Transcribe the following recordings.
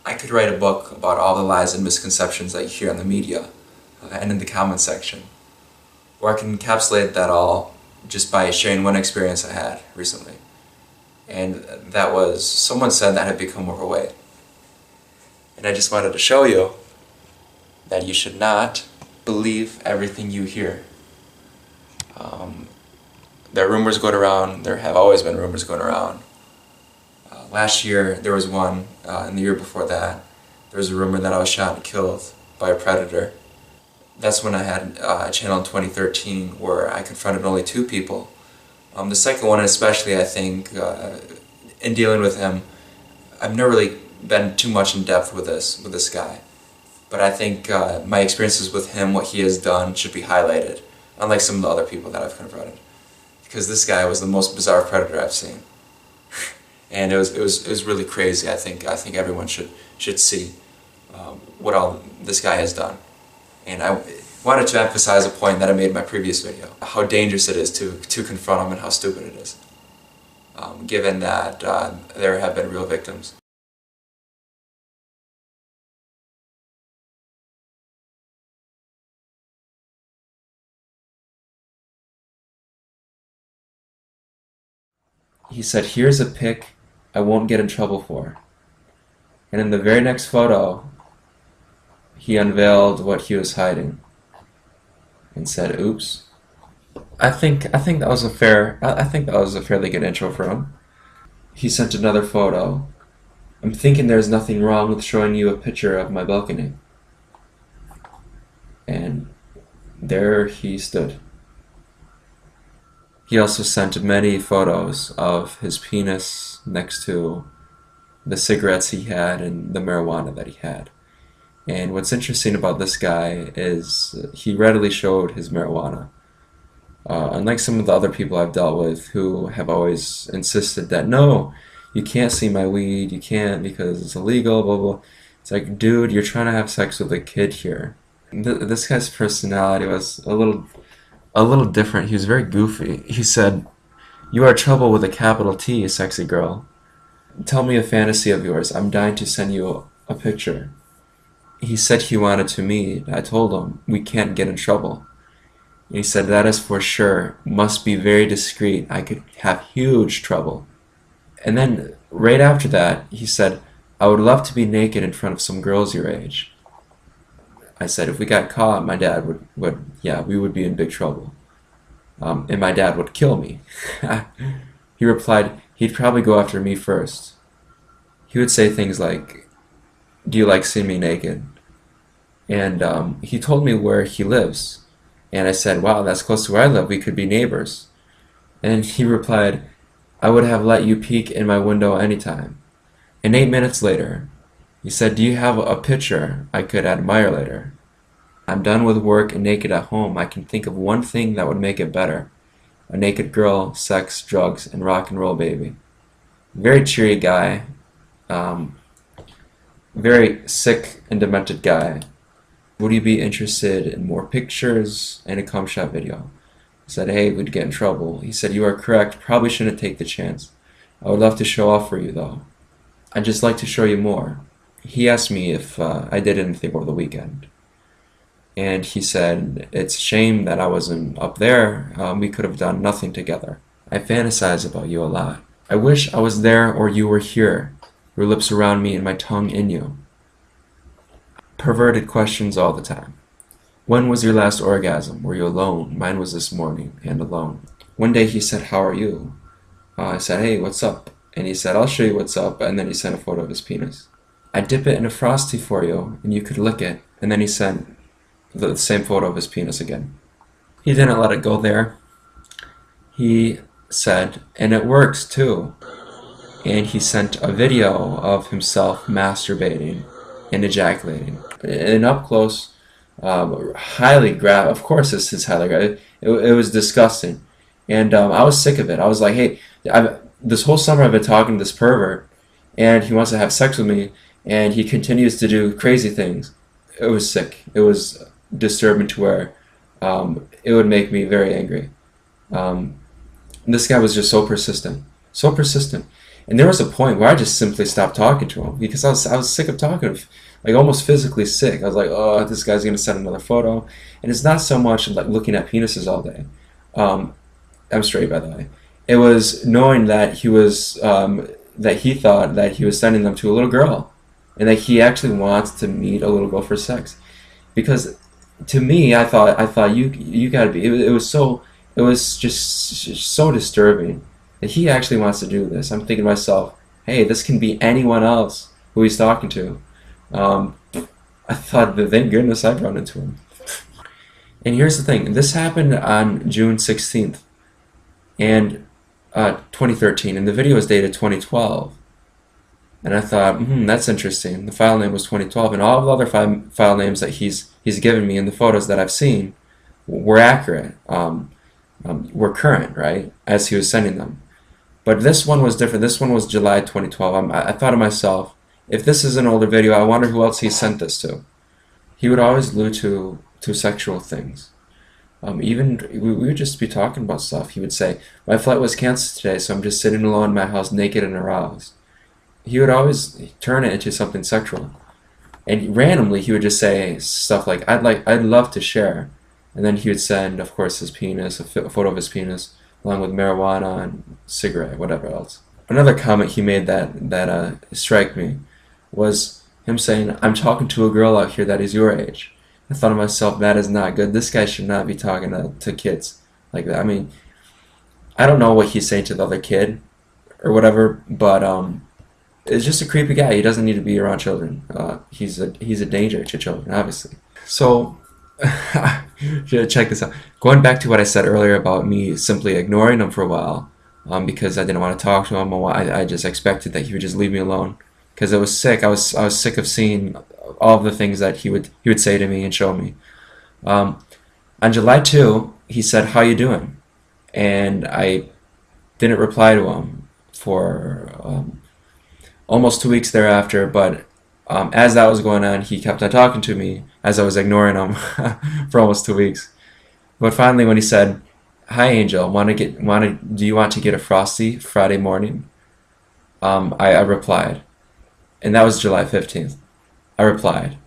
I could write a book about all the lies and misconceptions that you hear in the media and in the comment section. Or I can encapsulate that all just by sharing one experience I had recently. And that was, someone said that I had become overweight. And I just wanted to show you that you should not believe everything you hear. There are rumors going around, there have always been rumors going around. Last year there was one, and the year before that, there was a rumor that I was shot and killed by a predator. That's when I had a channel in 2013 where I confronted only 2 people. The second one especially, I think, in dealing with him, I've never really been too much in depth with this guy. But I think my experiences with him, what he has done, should be highlighted, unlike some of the other people that I've confronted. Because this guy was the most bizarre predator I've seen. And it was really crazy. I think everyone should see what all this guy has done. And I wanted to emphasize a point that I made in my previous video, how dangerous it is to confront him and how stupid it is, given that there have been real victims. He said, "Here's a pic I won't get in trouble for." And in the very next photo, he unveiled what he was hiding and said, "Oops." I think that was a fairly good intro for him. He sent another photo. "I'm thinking there's nothing wrong with showing you a picture of my balcony." And there he stood. He also sent many photos of his penis next to the cigarettes he had and the marijuana that he had. And what's interesting about this guy is he readily showed his marijuana. Unlike some of the other people I've dealt with who have always insisted that, no, you can't see my weed, you can't because it's illegal, blah, blah. It's like, dude, you're trying to have sex with a kid here. This guy's personality was a little different. He was very goofy. He said, "You are trouble with a capital T, sexy girl. Tell me a fantasy of yours. I'm dying to send you a picture." He said he wanted to meet. I told him, "We can't get in trouble." And he said, "That is for sure. Must be very discreet. I could have huge trouble." And then, right after that, he said, "I would love to be naked in front of some girls your age." I said, if we got caught, my dad we would be in big trouble. And my dad would kill me. He replied, he'd probably go after me first. He would say things like, "Do you like seeing me naked?" And he told me where he lives. And I said, "Wow, that's close to where I live. We could be neighbors." And he replied, "I would have let you peek in my window anytime." And 8 minutes later, he said, "Do you have a picture I could admire later? I'm done with work and naked at home. I can think of one thing that would make it better. A naked girl, sex, drugs, and rock and roll, baby." Very cheery guy. Very sick and demented guy. "Would you be interested in more pictures and a cum shot video?" I said, "Hey, we'd get in trouble." He said, "You are correct. Probably shouldn't take the chance. I would love to show off for you, though. I'd just like to show you more." He asked me if I did anything over the weekend. And he said, "It's a shame that I wasn't up there. We could have done nothing together. I fantasize about you a lot. I wish I was there or you were here. Your lips around me and my tongue in you." Perverted questions all the time. "When was your last orgasm? Were you alone? Mine was this morning, and alone." One day he said, "How are you?" I said, "Hey, what's up?" And he said, "I'll show you what's up." And then he sent a photo of his penis. "I dip it in a Frosty for you, and you could lick it." And then he sent the same photo of his penis again. He didn't let it go there. He said, "And it works too." And he sent a video of himself masturbating and ejaculating. And up close, highly graphic. Of course this is highly graphic. It was disgusting. And I was sick of it. I was like, hey, this whole summer I've been talking to this pervert, and he wants to have sex with me, and he continues to do crazy things. It was sick. It was disturbing to where it would make me very angry. This guy was just so persistent. So persistent. And there was a point where I just simply stopped talking to him because I was sick of talking, like almost physically sick. I was like, oh, this guy's gonna send another photo, and it's not so much like looking at penises all day. Um, I'm straight, by the way. It was knowing that that he thought that he was sending them to a little girl, and that he actually wants to meet a little girl for sex. Because to me, I thought you gotta be. It was just so disturbing that he actually wants to do this. I'm thinking to myself, hey, this can be anyone else who he's talking to. Um, I thought that thank goodness I'd run into him. And here's the thing: this happened on June 16th, and 2013, and the video is dated 2012. And I thought, that's interesting. The file name was 2012, and all of the other file names that he's given me in the photos that I've seen were accurate, were current, right, as he was sending them. But this one was different. This one was July 2012. I thought to myself, if this is an older video, I wonder who else he sent this to. He would always allude to sexual things. Even we would just be talking about stuff. He would say, "My flight was canceled today, so I'm just sitting alone in my house, naked and aroused." He would always turn it into something sexual, and randomly he would just say stuff like, I'd love to share," and then he would send, of course, his penis, a photo of his penis, along with marijuana and cigarette, whatever else. Another comment he made that struck me was him saying, "I'm talking to a girl out here that is your age." I thought to myself, that is not good. This guy should not be talking to kids like that. I mean, I don't know what he's saying to the other kid or whatever, but it's just a creepy guy. He doesn't need to be around children. He's a danger to children, obviously. So, check this out. Going back to what I said earlier about me simply ignoring him for a while, because I didn't want to talk to him. I just expected that he would just leave me alone because I was sick. I was sick of seeing all of the things that he would say to me and show me. On July 2, he said, "How you doing?" And I didn't reply to him for almost 2 weeks thereafter. But as that was going on, he kept on talking to me as I was ignoring him for almost 2 weeks. But finally, when he said, "Hi, Angel, do you want to get a Frosty Friday morning?" I replied, and that was July 15th. I replied.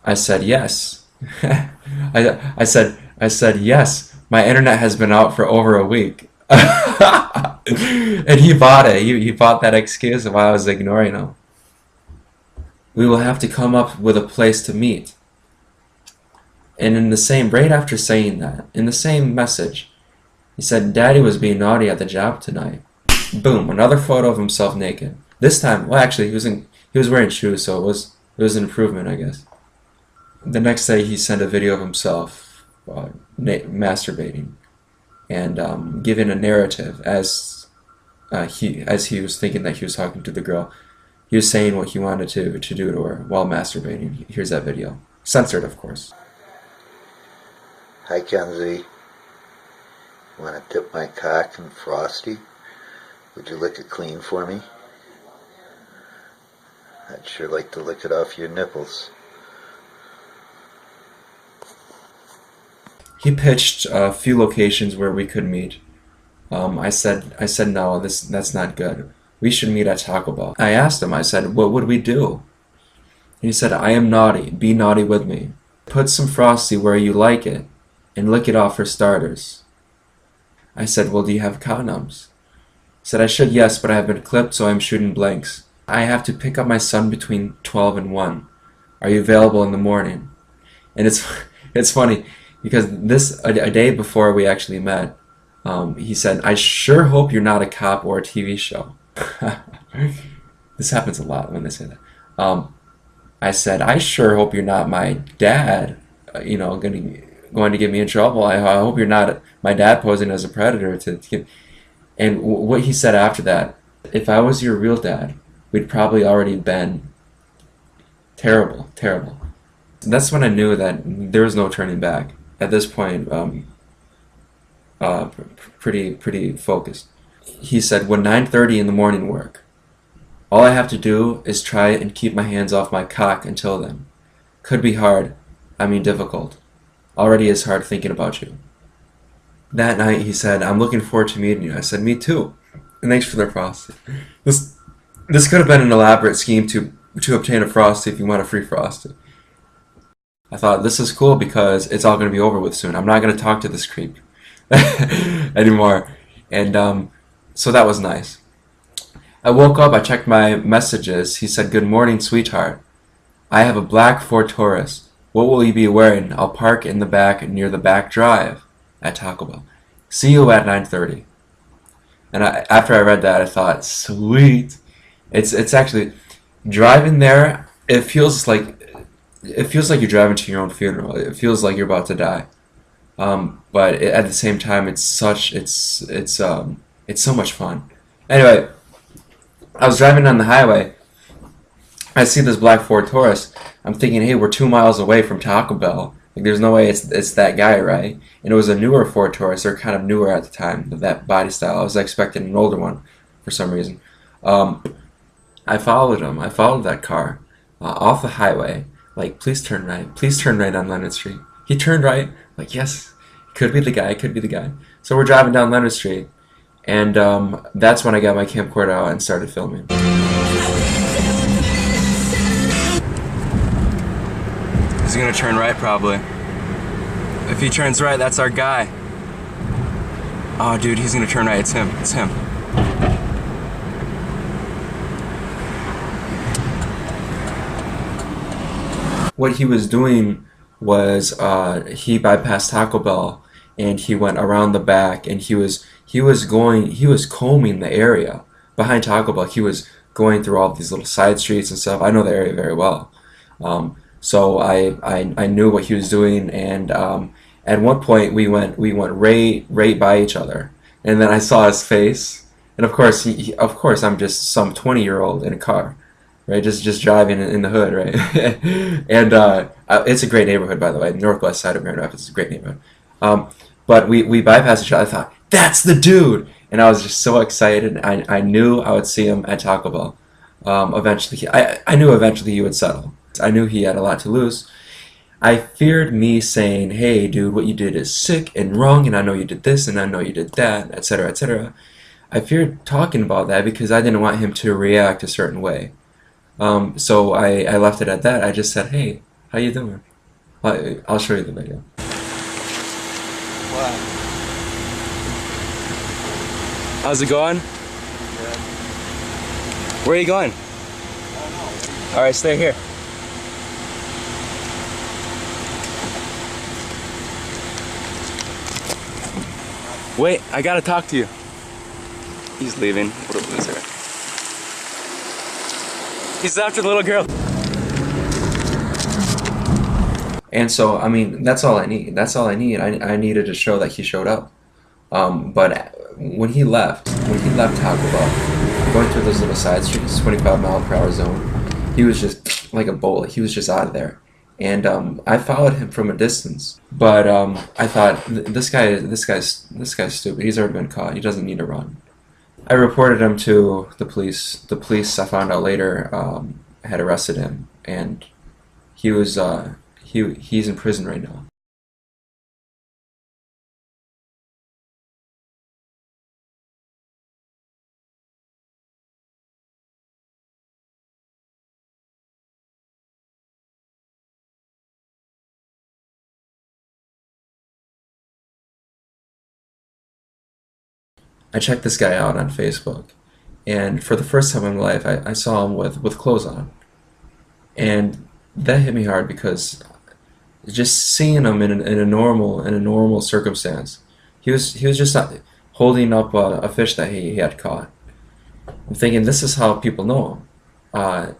I said yes. I said yes. My internet has been out for over a week. And he bought it. He bought that excuse of why I was ignoring him. "We will have to come up with a place to meet." And right after saying that, in the same message, he said, "Daddy was being naughty at the job tonight." Boom, another photo of himself naked. This time, well, actually, he was wearing shoes, so it was an improvement, I guess. The next day, he sent a video of himself masturbating and giving a narrative as he was thinking that he was talking to the girl. He was saying what he wanted to do to her while masturbating. Here's that video. Censored, of course. "Hi, Kenzie. Want to dip my cock in Frosty? Would you lick it clean for me? I'd sure like to lick it off your nipples." He pitched a few locations where we could meet. I said no, that's not good. We should meet at Taco Bell. I asked him, I said, what would we do? And he said, "I am naughty. Be naughty with me. Put some Frosty where you like it and lick it off for starters." I said, "Well, do you have condoms?" He said, "I should, yes, but I have been clipped, so I'm shooting blanks. I have to pick up my son between 12 and 1. Are you available in the morning?" And it's funny because a day before we actually met, he said, "I sure hope you're not a cop or a TV show." This happens a lot when they say that. I said, "I sure hope you're not my dad, going to get me in trouble. I hope you're not my dad posing as a predator to get..." And what he said after that, "If I was your real dad, we'd probably already been terrible, terrible." And that's when I knew that there was no turning back. At this point, pretty focused. He said, "Would 9:30 in the morning work? All I have to do is try and keep my hands off my cock until then. Could be hard. I mean difficult. Already is hard thinking about you." That night he said, "I'm looking forward to meeting you." I said, "Me too. And thanks for the Frosty." This could have been an elaborate scheme to obtain a Frosty if you want a free Frosty. I thought this is cool because it's all going to be over with soon. I'm not going to talk to this creep anymore. And so that was nice. I woke up, I checked my messages. He said, "Good morning, sweetheart. I have a black Ford Taurus. What will you be wearing? I'll park in the back near the back drive at Taco Bell. See you at 9:30." And after I read that, I thought, sweet. It's actually driving there. It feels like you're driving to your own funeral. It feels like you're about to die. But at the same time, it's so much fun. Anyway, I was driving on the highway. I see this black Ford Taurus. I'm thinking, hey, we're 2 miles away from Taco Bell. Like, there's no way it's that guy, right? And it was a newer Ford Taurus. They're kind of newer at the time, that body style. I was expecting an older one for some reason. Um, I followed him. I followed that car off the highway. Like, please turn right. Please turn right on Leonard Street. He turned right. Like, yes, could be the guy. Could be the guy. So we're driving down Leonard Street, and that's when I got my camcorder out and started filming. He's gonna turn right, probably. If he turns right, that's our guy. Oh, dude, he's gonna turn right. It's him. It's him. What he was doing was he bypassed Taco Bell and he went around the back, and he was combing the area behind Taco Bell. He was going through all these little side streets and stuff. I know the area very well. So I knew what he was doing, and at one point we went right by each other, and then I saw his face, and of course of course I'm just some 20-year-old in a car, right? Just driving in the hood, right? And it's a great neighborhood, by the way. Northwest side of Grand Rapids is a great neighborhood. But we bypassed each other. I thought, that's the dude, and I was just so excited. I knew I would see him at Taco Bell. Eventually, I knew eventually he would settle. I knew he had a lot to lose. I feared me saying, "Hey, dude, what you did is sick and wrong, and I know you did this, and I know you did that, etc., etc." I feared talking about that because I didn't want him to react a certain way. So I left it at that. I just said, "Hey, how you doing?" I'll show you the video. What? How's it going? Good. Where are you going? I don't know. All right, stay here. Wait, I gotta talk to you. He's leaving. What a loser. He's after the little girl. And so, I mean, that's all I need. That's all I need. I needed to show that he showed up. But when he left Taco Bell, going through those little side streets, 25-mile-per-hour zone, he was just like a bullet. He was just out of there. And I followed him from a distance. But I thought, this guy's stupid. He's already been caught. He doesn't need to run. I reported him to the police. The police, I found out later, had arrested him, and he was he's in prison right now. I checked this guy out on Facebook, and for the first time in my life, I saw him with clothes on, and that hit me hard because just seeing him in a normal circumstance, he was just holding up a fish that he had caught. I'm thinking, this is how people know him.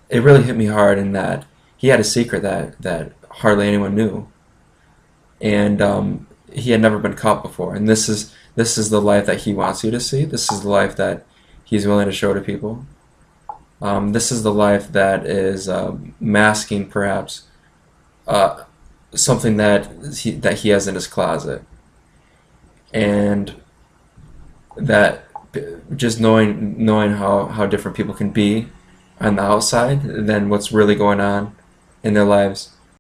It really hit me hard in that he had a secret that hardly anyone knew, and he had never been caught before. And this is the life that he wants you to see. This is the life that he's willing to show to people. This is the life that is masking perhaps something that he has in his closet, and that just knowing how different people can be on the outside than what's really going on in their lives.